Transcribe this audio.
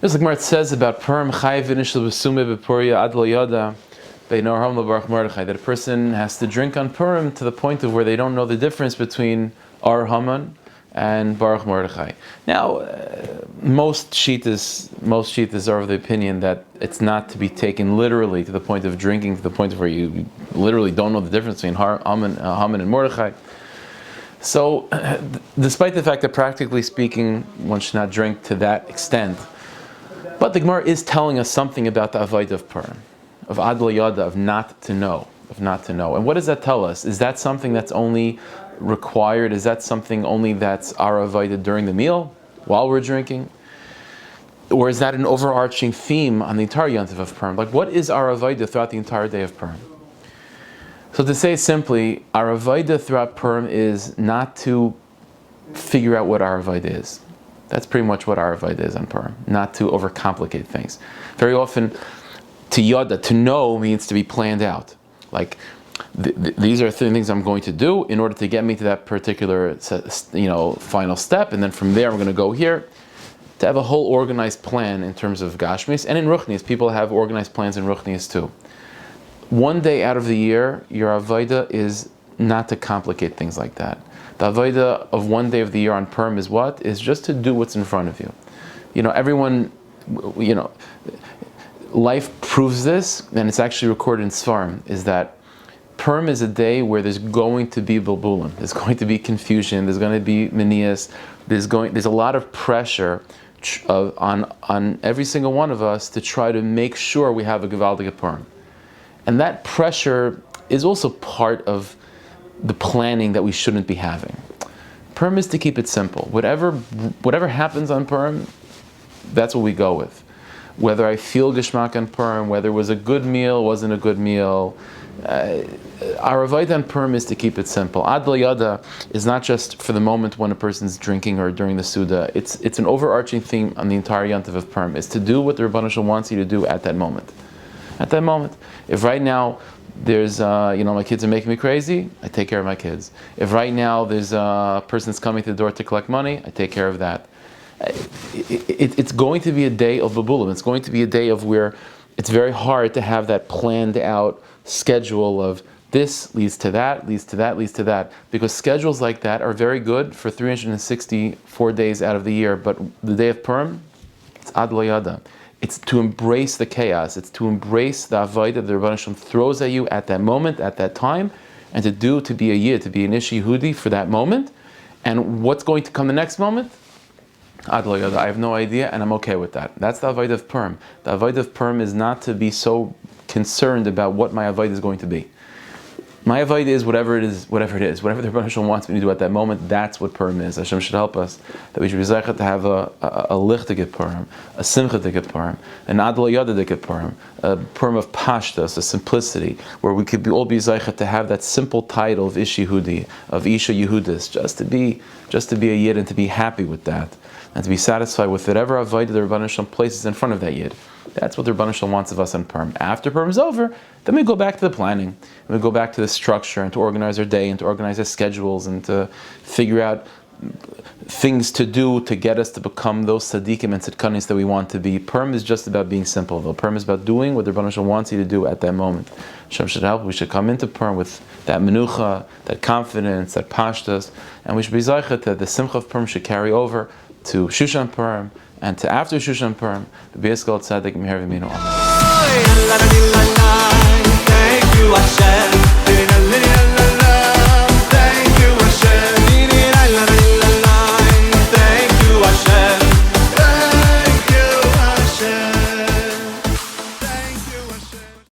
Just like Gemara says about Purim, that a person has to drink on Purim to the point of where they don't know the difference between Ar Haman and Baruch Mordechai. Now, most Shitas are of the opinion that it's not to be taken literally to the point of drinking, to the point of where you literally don't know the difference between Haman and Mordechai. So, despite the fact that practically speaking, one should not drink to that extent, but the Gemara is telling us something about the avodah of Purim, of Adl Yada, of not to know. And what does that tell us? Is that something that's only required? Is that something only that's our avodah during the meal, while we're drinking? Or is that an overarching theme on the entire Yontif of Purim? Like, what is our avodah throughout the entire day of Purim? So to say simply, our avodah throughout Purim is not to figure out what our avodah is. That's pretty much what our avodah is on Purim, not to overcomplicate things. Very often, to yada, to know, means to be planned out. Like, these are things I'm going to do in order to get me to that particular, final step, and then from there I'm going to go here. To have a whole organized plan in terms of Gashmis, and in Ruchnis, people have organized plans in Ruchnis too. One day out of the year, your avodah is not to complicate things like that. The avodah of one day of the year on Purim is what? Is just to do what's in front of you. Everyone, life proves this, and it's actually recorded in Svarim, is that Purim is a day where there's going to be bilbulim, there's going to be confusion, there's going to be minias, there's a lot of pressure on every single one of us to try to make sure we have a Gevaldige Purim. And that pressure is also part of the planning that we shouldn't be having. Purim is to keep it simple. Whatever happens on Purim, that's what we go with. Whether I feel Geshmak on Purim, whether it was a good meal, wasn't a good meal, our avodah on Purim is to keep it simple. Adl Yada is not just for the moment when a person's drinking or during the Suda. It's an overarching theme on the entire Yontif of Purim. It's to do what the Rebbeinu Shalom wants you to do at that moment. At that moment. If right now there's, my kids are making me crazy, I take care of my kids. If right now there's a person that's coming to the door to collect money, I take care of that. It's going to be a day of babulim. It's going to be a day of where it's very hard to have that planned out schedule of this leads to that, leads to that, leads to that. Because schedules like that are very good for 364 days out of the year, but the day of Purim, it's Adl Yada. It's to embrace the chaos. It's to embrace the avodah that the Rebbeinu Shalom throws at you at that moment, at that time, and to be a yid, to be an ish Yehudi for that moment. And what's going to come the next moment? Adl Yada. I have no idea, and I'm okay with that. That's the avodah of Purim. The avodah of Purim is not to be so concerned about what my avodah is going to be. My avodah is whatever it is. Whatever the Rebbeinu Shalom wants me to do at that moment, that's what Purim is. Hashem should help us that we should be zeichet to have a lichtige Purim, a simchatige Purim, an Adl Yadadige Purim, a Purim of pashtas, a simplicity, where we could all be zeichet to have that simple title of Ish Yehudi, of Isha Yehudis, just to be a yid and to be happy with that, and to be satisfied with whatever avodah the Rebbeinu Shalom places in front of that yid. That's what the Rebbeinu Shalom wants of us on Purim. After Purim is over, then we go back to the planning, and we go back to the structure, and to organize our day, and to organize our schedules, and to figure out things to do to get us to become those tzaddikim and tzidkanis that we want to be. Purim is just about being simple, though. Purim is about doing what the Rebbeinu Shalom wants you to do at that moment. Hashem should help. We should come into Purim with that menucha, that confidence, that pashtas, and we should be zeichet that the simcha of Purim should carry over to Shushan Purim, and to after Shushan Purim, the B'yeskal Tzaddik Meher V'minu Amen.